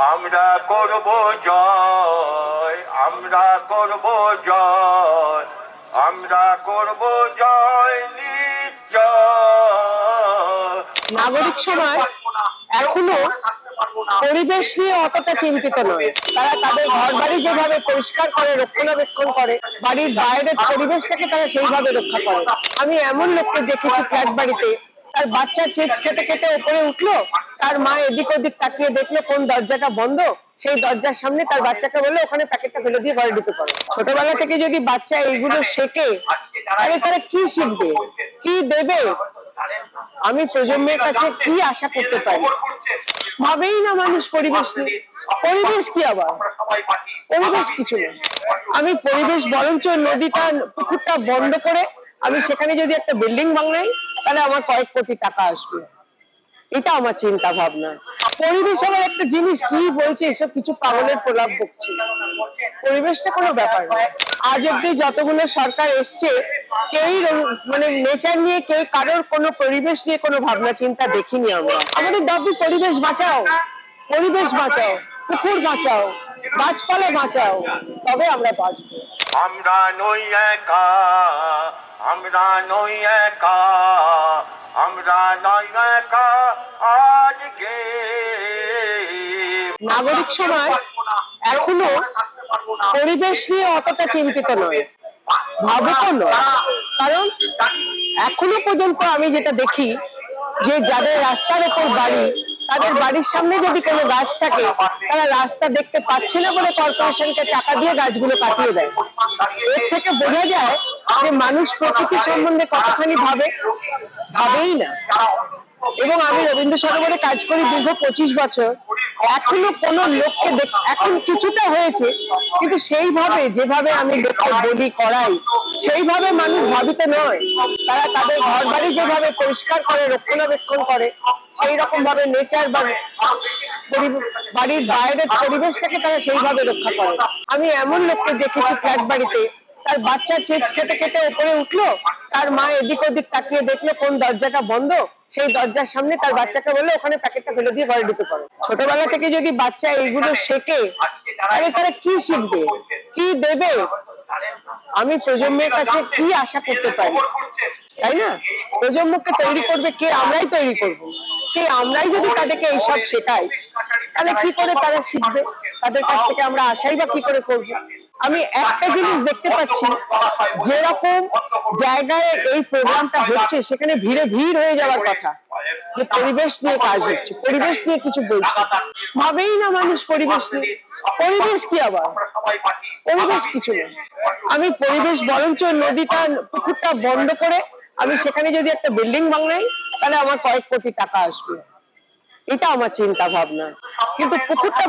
আমরা করব জয়, আমরা করব জয়, আমরা করব জয় নিশ্চয়। নাগরিক সমাজ এখনো পরিবেশ নিয়ে অতটা চিন্তিত নয়। তারা তাদের ঘর বাড়ি যেভাবে পরিষ্কার করে, রক্ষণাবেক্ষণ করে, বাড়ির বাইরের পরিবেশটাকে তারা সেইভাবে রক্ষা করে। আমি এমন লোককে দেখেছি ফ্ল্যাট বাড়িতে, তার বাচ্চা চিপস খেতে খেতে উপরে উঠলো, তার মা এদিক ওদিক তাকিয়ে দেখলো কোন দরজাটা বন্ধ, সেই দরজার সামনে তার বাচ্চাকে বললো ওখানে প্যাকেটটা ফেলে দিয়ে ঘরে ঢুকে পড়ো। ছোটবেলা থেকে যদি বাচ্চা এইগুলো শেখে, তাহলে তারা কি শিখবে, কি দেবে? আমি প্রজন্মের কাছে কি আশা করতে পারি? ভাবেই না মানুষ পরিবেশ নিয়ে। পরিবেশ কি আবার? পরিবেশ কিছু না। আমি পরিবেশ বরঞ্চ নদীটা, পুকুরটা বন্ধ করে আমি সেখানে যদি একটা বিল্ডিং বানাই, তাহলে আমার কয়েক কোটি টাকা আসবে। এটা আমার চিন্তা ভাবনা। পরিবেশ আবার একটা জিনিস, কি বলছে এসব কিছু পাগলের প্রলাপ বকছে। পরিবেশটা কোনো ব্যাপার না। আজ অব্দি যতগুলো সরকার এসছে, কেউই মানে নেচার নিয়ে কেউ কারোর কোনো পরিবেশ নিয়ে কোনো ভাবনা চিন্তা দেখিনি আমরা। আমাদের দাবি পরিবেশ বাঁচাও, পরিবেশ বাঁচাও, পুকুর বাঁচাও, গাছপালা বাঁচাও, তবে আমরা বাঁচবো। আমরা নই একা, আমরা নই একা, আমরা নই একা আজকে। নাগরিক সমাজ এখনো পরিবেশ নিয়ে অতটা চিন্তিত নয়, ভাবুকও নয়। কারণ এখনো পর্যন্ত আমি যেটা দেখি, যে যাদের রাস্তার উপর বাড়ি, তাদের বাড়ির সামনে যদি কোনো গাছ থাকে, তারা রাস্তা দেখতে পাচ্ছে না বলে কর্পোরেশনকে টাকা দিয়ে গাছগুলো কাটিয়ে দেয়। এর থেকে বোঝা যায় যে মানুষ প্রকৃতি সম্বন্ধে কতখানি ভাবেই না। এবং আমি রবীন্দ্র সরোবরে কাজ করি দীর্ঘ 25 বছর। এখনো কোনো লোককে এখন কিছুটা হয়েছে, কিন্তু সেইভাবে যেভাবে আমি লোককে বলি করাই, সেইভাবে মানুষ ভাবিতে নয়। তারা তাদের ঘর বাড়ি যেভাবে পরিষ্কার করে, রক্ষণাবেক্ষণ করে, সেই রকম ভাবে নেচার বা বাড়ির বাইরের পরিবেশটাকে তারা সেইভাবে রক্ষা করে। আমি এমন লোককে দেখেছি ফ্ল্যাট বাড়িতে, তার বাচ্চা চিপস খেতে খেতে উপরে উঠলো, তার মা এদিক ওদিক তাকিয়ে দেখলো কোন দরজাটা বন্ধ, সেই দরজার সামনে তার বাচ্চাকে বললো ওখানে প্যাকেটটা ফেলে দিয়ে ঘরে ঢুকে পড়ো। ছোটবেলা থেকে যদি বাচ্চা এইগুলো শেখে, তাহলে তারা কি শিখবে, কি দেবে? আমি প্রজন্মের কাছে কি আশা করতে পারি? তাই না? প্রজন্মকে তৈরি করবে কে? আমরাই তৈরি করব। সেই আমরাই যদি তাদেরকে এইসব শেখাই, তাহলে কি করে তারা শিখবে? তাদের কাছ থেকে আমরা আশাই বা কি করে করব? আমি একটা জিনিস দেখতে পাচ্ছি, যেরকম জায়গায় এই প্রোগ্রামটা হচ্ছে, সেখানে ভিড়ে ভিড় হয়ে যাওয়ার কথা, যে পরিবেশ নিয়ে কাজ হচ্ছে, পরিবেশ নিয়ে কিছু বলছে। ভাবেই না মানুষ পরিবেশ নিয়ে। পরিবেশ কি আবার? পরিবেশ কিছু না। আমি পরিবেশ বরঞ্চ নদীটা, পুকুরটা বন্ধ করে আমি সেখানে যদি একটা বিল্ডিং বানাই, তাহলে আমার কয়েক কোটি টাকা আসবে। এটা আমার চিন্তা ভাবনা। কিন্তু পুকুরটা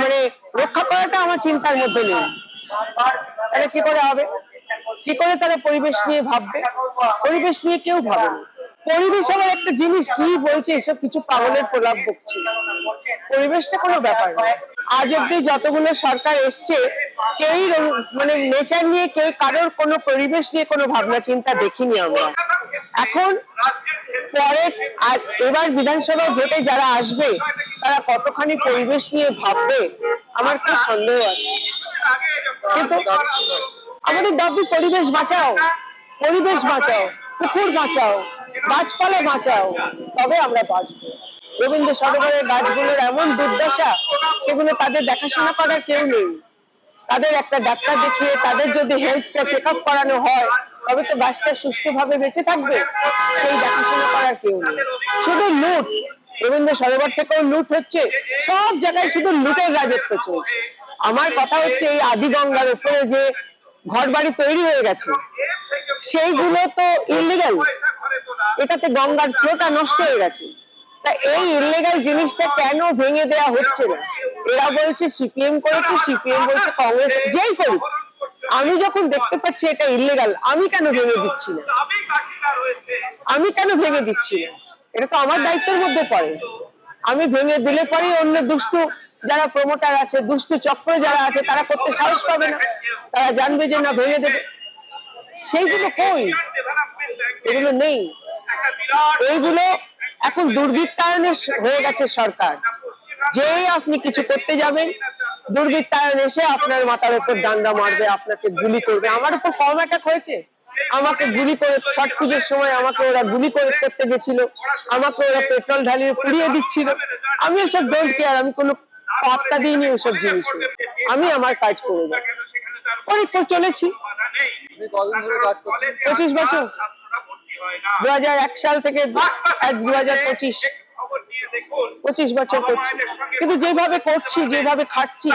মানে রক্ষা করাটা আমার চিন্তার মধ্যে নেই। তাহলে কি করে হবে? কি করে তারা পরিবেশ নিয়ে ভাববে? পরিবেশ নিয়ে কেউ ভাবে না। পরিবেশ আবার একটা জিনিস, কি বলছে এসব কিছু পাগলের প্রলাপ বকছে। পরিবেশটা কোনো ব্যাপার না। আজ অব্দি যতগুলো সরকার এসছে, কেউই মানে নেচার নিয়ে কেউ কারোর কোনো পরিবেশ নিয়ে কোনো ভাবনা চিন্তা দেখিনি আমরা। এখন পরে আর এবার বিধানসভা ভোটে যারা আসবে, তারা কতখানি পরিবেশ নিয়ে ভাববে আমার খুব সন্দেহ আছে। কিন্তু আমাদের দাবি পরিবেশ বাঁচাও, পরিবেশ বাঁচাও, পুকুর বাঁচাও, গাছপালা বাঁচাও, তবে আমরা বাঁচবো। রবীন্দ্র সরোবরের গাছগুলোর এমন দুর্দশা, সেগুলো তাদের দেখাশোনা করার কেউ নেই। তাদের একটা ডাক্তার দেখিয়ে তাদের যদি হেলথটা চেক আপ করানো হয়, তবে তো গাছটা সুস্থভাবে বেঁচে থাকবে। সেই দেখাশোনা করার কেউ নেই। শুধু লুট। রবীন্দ্র সরোবর থেকেও লুট হচ্ছে, সব জায়গায় শুধু লুটের রাজত্ব চলছে। আমার কথা হচ্ছে, এই আদিগঙ্গার উপরে যে ঘর বাড়ি তৈরি হয়ে গেছে, সেইগুলো তো ইলিগাল। এটাতে গঙ্গার ফ্লোটা নষ্ট হয়ে গেছে। তা এই ইলিগাল জিনিসটা কেন ভেঙে দেওয়া হচ্ছে না? এরা বলছে সিপিএম করেছে, সিপিএম বলছে কংগ্রেস, যেই করুক। আমি যখন দেখতে পাচ্ছি এটা ইলিগাল, আমি কেন ভেঙে দিচ্ছি না? আমি কেন ভেঙে দিচ্ছি না? এটা তো আমার দায়িত্বের মধ্যে পড়ে। আমি ভেঙে দিলে পরেই অন্য দুষ্টু যারা প্রমোটার আছে, দুষ্টু চক্র যারা আছে, তারা করতে সাহস পাবে না। তারা জানবে যে না, ভেঙে দেবে। সেইগুলো কই? এগুলো নেই। এইগুলো এখন দুর্বৃত্তায়নে হয়ে গেছে সরকার। যেই আপনি কিছু করতে যাবেন দুর্বৃত্তায়ন এসে আপনার মাথার উপর ডান্ডা মারবে, আপনাকে গুলি করবে। আমার উপর কম অ্যাটাক হয়েছে, আমাকে গুলি করে ছট পুজোর সময় আমাকে ওরা গুলি করে করতে গেছিল, আমাকে ওরা পেট্রোল ঢালিয়ে পুড়িয়ে দিচ্ছিল। আমি এসব ডোন্ট কেয়ার, আমি কোনো পাত্তা দিইনি ওসব জিনিস। আমি আমার কাজ করে যাই, অনেক চলেছি। 25 বছর, 2001 সাল থেকে 2025 25 বছর করছি। কিন্তু যেভাবে করছি, যেভাবে খাচ্ছি,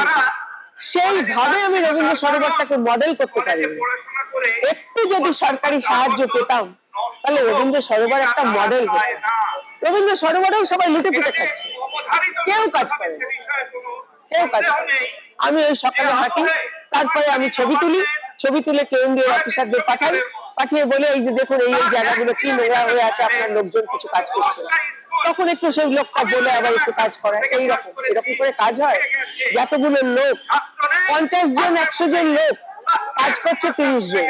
সেইভাবে আমি রবীন্দ্র সরোবরটাকে মডেল করতে পারি। একটু যদি সরকারি সাহায্য পেতাম তাহলে রবীন্দ্র সরোবর একটা মডেল হতো। রবীন্দ্র সরোবরেও সবাই লুটে পুটে খাচ্ছে, কেউ কাজ করে না, কেউ কাজ করে না। আমি ওই সকালে হাঁটি, তারপরে আমি ছবি তুলি, ছবি তুলে কেন্দ্রীয় অফিসারদের পাঠাই, পাঠিয়ে বলে এই যে দেখুন এই জায়গাগুলো কি নোংরা হয়ে আছে, আপনার লোকজন কিছু কাজ করছে না। তখন একটু সেই লোকটা বলে আবার একটু কাজ করায়। এইরকম এরকম করে কাজ হয়। যতগুলো লোক, 50 জন 100 জন লোক কাজ করছে, 30 জন,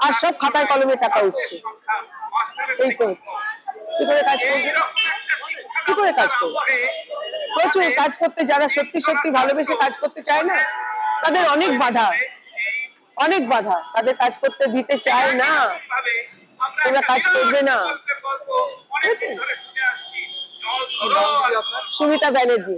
আর সব খাতায় কলমে টাকা উঠছে। এই তো কি করে কাজ করবে, কি করে কাজ করবে? প্রচুর কাজ করতে, যারা সত্যি সত্যি ভালোবেসে কাজ করতে চায় না, তাদের অনেক বাধা, অনেক বাধা, তাদের কাজ করতে দিতে চায় না, ওরা কাজ করবে না। সুমিতা ব্যানার্জি।